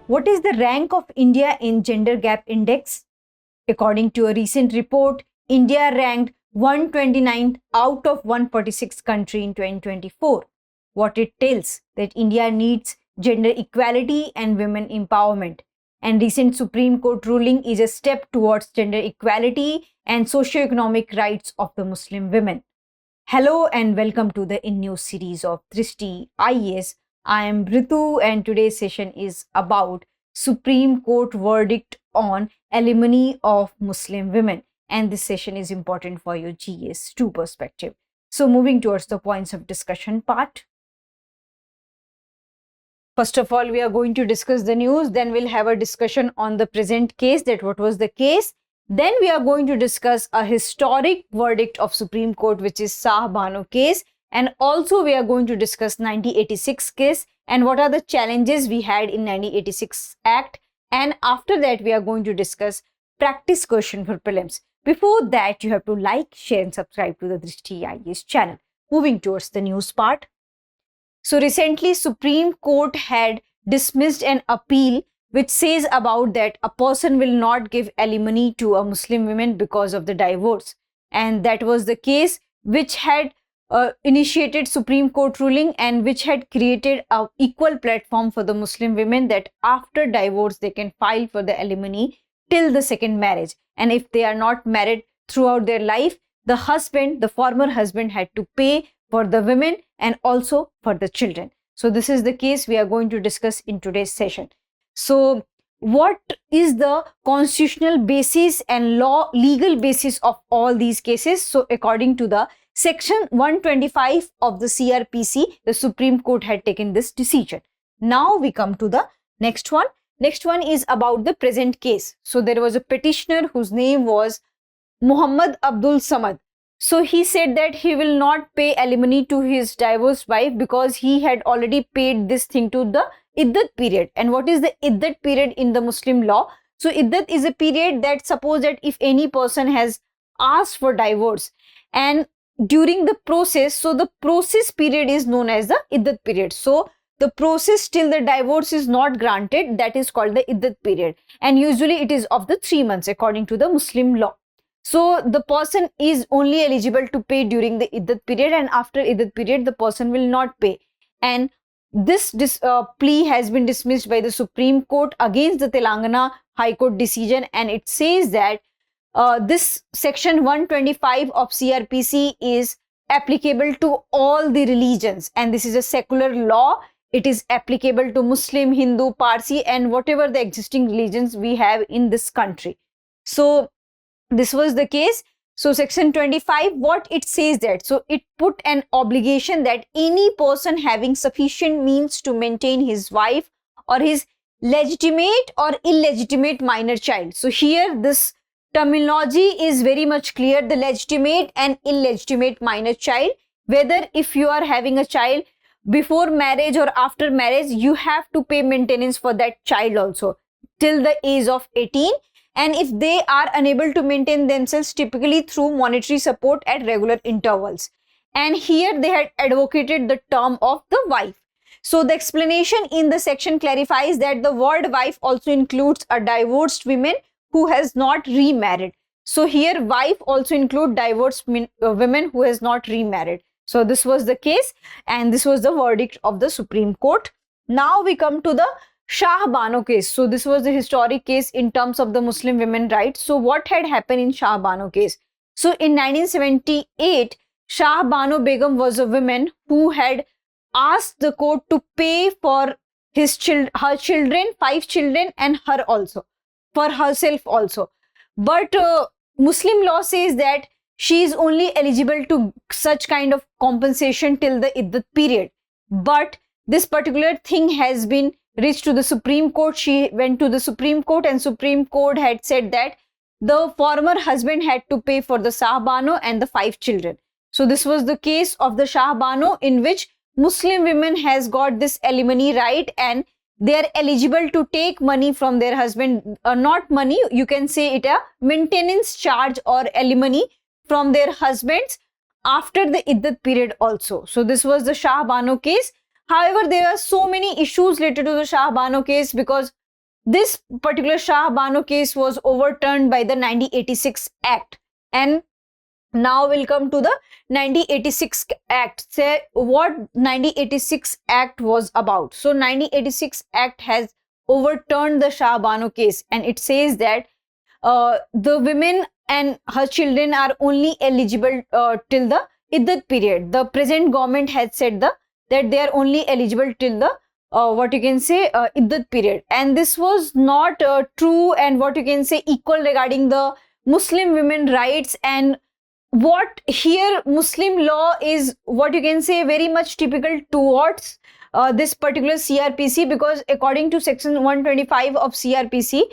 What is the rank of India in Gender Gap Index? According to a recent report, India ranked 129th out of 146 country in 2024. What it tells that India needs gender equality and women empowerment. And recent Supreme Court ruling is a step towards gender equality and socio-economic rights of the Muslim women. Hello and welcome to the In News series of Drishti IAS. I am Ritu and today's session is about Supreme Court verdict on alimony of Muslim women. And this session is important for your GS2 perspective. So moving towards the points of discussion part. First of all, we are going to discuss the news. Then we'll have a discussion on the present case, that what was the case. Then we are going to discuss a historic verdict of Supreme Court, which is Shah Bano case. And also we are going to discuss 1986 case and what are the challenges we had in 1986 Act. And after that, we are going to discuss practice question for prelims. Before that, you have to like, share and subscribe to the Drishti IAS channel. Moving towards the news part. So recently, Supreme Court had dismissed an appeal which says about that a person will not give alimony to a Muslim woman because of the divorce. And that was the case which had initiated Supreme Court ruling and which had created an equal platform for the Muslim women that after divorce, they can file for the alimony till the second marriage. And if they are not married throughout their life, the husband, the former husband, had to pay for the women and also for the children. So this is the case we are going to discuss in today's session. So what is the constitutional basis and legal basis of all these cases? So according to the section 125 of the CRPC, the Supreme Court had taken this decision. Now we come to the next one. Next one is about the present case. So there was a petitioner whose name was Muhammad Abdul Samad. So he said that he will not pay alimony to his divorced wife because he had already paid this thing to the iddat period. And what is the iddat period in the Muslim law? So iddat is a period that suppose that if any person has asked for divorce and during the process, so the process period is known as the iddat period. So the process till the divorce is not granted, that is called the iddat period. And usually it is of the 3 months according to the Muslim law. So the person is only eligible to pay during the iddat period, and after iddat period, the person will not pay. And this plea has been dismissed by the Supreme Court against the Telangana High Court decision, and it says that this section 125 of CRPC is applicable to all the religions, and this is a secular law. It is applicable to Muslim, Hindu, Parsi, and whatever the existing religions we have in this country. So this was the case. So section 25, what it says that, so it put an obligation that any person having sufficient means to maintain his wife or his legitimate or illegitimate minor child. So here this terminology is very much clear, the legitimate and illegitimate minor child. Whether if you are having a child before marriage or after marriage, you have to pay maintenance for that child also till the age of 18. And if they are unable to maintain themselves, typically through monetary support at regular intervals. And here they had advocated the term of the wife. So the explanation in the section clarifies that the word wife also includes a divorced woman who has not remarried. So here wife also include divorced women who has not remarried. So this was the case and this was the verdict of the Supreme Court. Now we come to the Shah Bano case. So this was the historic case in terms of the Muslim women rights. So what had happened in Shah Bano case? So in 1978, Shah Bano Begum was a woman who had asked the court to pay for her children, 5 children, and her also, for herself also. But Muslim law says that she is only eligible to such kind of compensation till the iddat period. But this particular thing has been reached to the Supreme Court. She went to the Supreme Court and Supreme Court had said that the former husband had to pay for the Shah Bano and the 5 children. So this was the case of the Shah Bano in which Muslim women has got this alimony right and they are eligible to take money from their husband, not money, you can say it a maintenance charge or alimony from their husbands after the iddat period also. So this was the Shah Bano case. However, there are so many issues related to the Shah Bano case because this particular Shah Bano case was overturned by the 1986 Act. And now we'll come to the 1986 Act. Say what 1986 Act was about. So 1986 Act has overturned the Shah Bano case, and it says that the women and her children are only eligible till the iddat period. The present government has said that they are only eligible till the iddat period, and this was not true and equal regarding the Muslim women rights. And what here Muslim law is very much typical towards this particular CRPC, because according to section 125 of CRPC,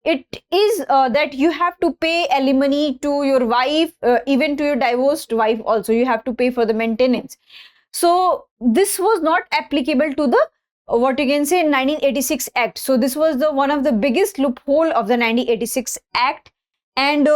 it is that you have to pay alimony to your wife, even to your divorced wife also you have to pay for the maintenance. So this was not applicable to the 1986 Act. So this was the one of the biggest loophole of the 1986 Act. And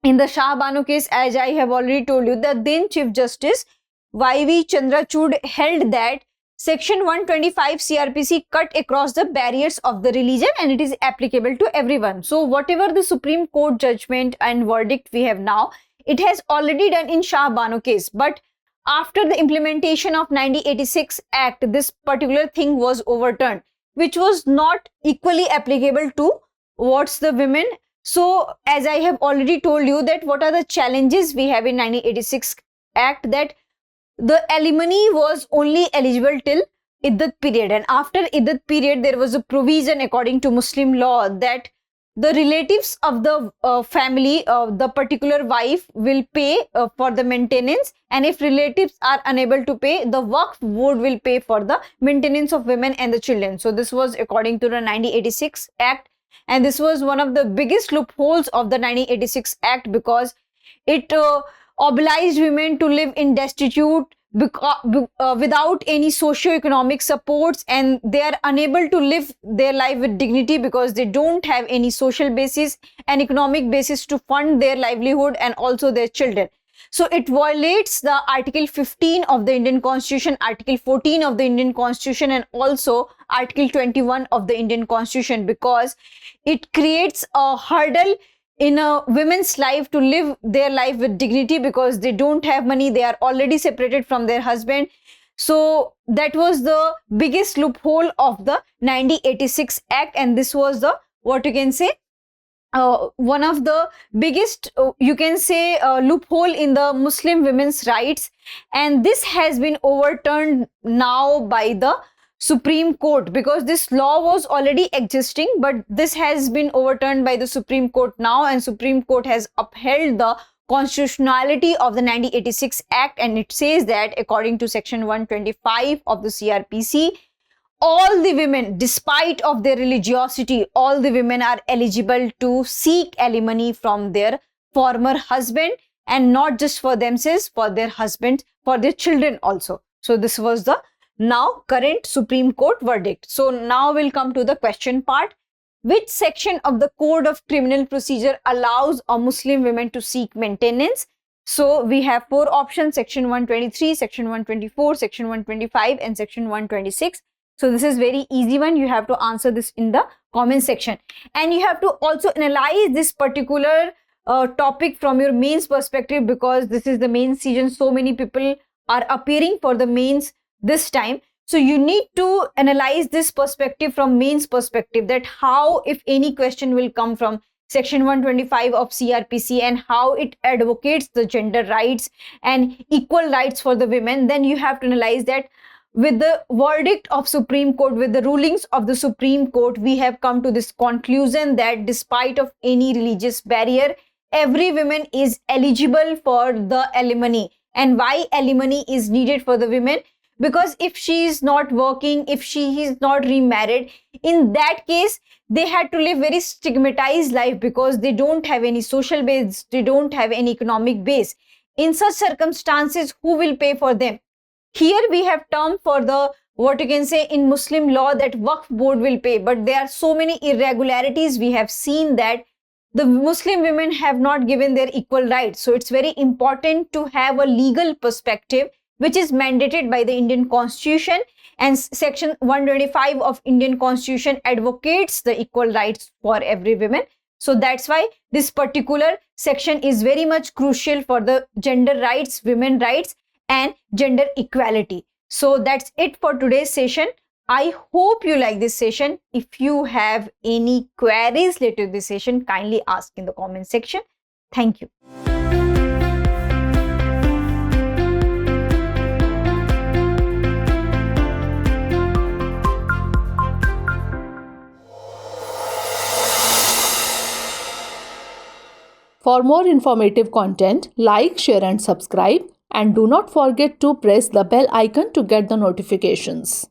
in the Shah Bano case, as I have already told you, the then Chief Justice Y.V. Chandrachud held that Section 125 CRPC cut across the barriers of the religion and it is applicable to everyone. So whatever the Supreme Court judgment and verdict we have now, it has already done in Shah Bano case. But after the implementation of 1986 Act, this particular thing was overturned, which was not equally applicable to what's the women. So as I have already told you that what are the challenges we have in 1986 Act, that the alimony was only eligible till iddat period, and after iddat period there was a provision according to Muslim law that the relatives of the family of the particular wife will pay for the maintenance, and if relatives are unable to pay, the Waqf board will pay for the maintenance of women and the children. So this was according to the 1986 Act, and this was one of the biggest loopholes of the 1986 Act, because it obliged women to live in destitute without any socio-economic supports, and they are unable to live their life with dignity because they don't have any social basis and economic basis to fund their livelihood and also their children. So it violates the Article 15 of the Indian Constitution, Article 14 of the Indian Constitution, and also Article 21 of the Indian Constitution, because it creates a hurdle in a women's life to live their life with dignity, because they don't have money, they are already separated from their husband. So that was the biggest loophole of the 1986 Act, and this was the one of the biggest loophole in the Muslim women's rights. And this has been overturned now by the Supreme Court, because this law was already existing, but this has been overturned by the Supreme Court now, and Supreme Court has upheld the constitutionality of the 1986 Act, and it says that according to section 125 of the CRPC, all the women, despite of their religiosity, all the women are eligible to seek alimony from their former husband, and not just for themselves, for their husband, for their children also. So this was the now current Supreme Court verdict. So now we'll come to the question part. Which section of the Code of Criminal Procedure allows a Muslim women to seek maintenance? So we have four options: section 123, section 124, section 125, and section 126. So this is very easy one. You have to answer this in the comment section, and you have to also analyze this particular topic from your mains perspective, because this is the main season. So many people are appearing for the mains this time. So you need to analyze this perspective from mains perspective, that how, if any question will come from section 125 of CRPC and how it advocates the gender rights and equal rights for the women, then you have to analyze that with the verdict of Supreme Court, with the rulings of the Supreme Court, we have come to this conclusion that despite of any religious barrier, every woman is eligible for the alimony. And why alimony is needed for the women? Because if she is not working, if she is not remarried, in that case, they had to live very stigmatized life, because they don't have any social base, they don't have any economic base. In such circumstances, who will pay for them? Here we have term for the in Muslim law that Waqf board will pay, but there are so many irregularities. We have seen that the Muslim women have not given their equal rights. So it's very important to have a legal perspective which is mandated by the Indian Constitution, and section 125 of Indian Constitution advocates the equal rights for every woman. So that's why this particular section is very much crucial for the gender rights, women rights, and gender equality. So that's it for today's session. I hope you like this session. If you have any queries related to this session, kindly ask in the comment section. Thank you. For more informative content, like, share and subscribe, and do not forget to press the bell icon to get the notifications.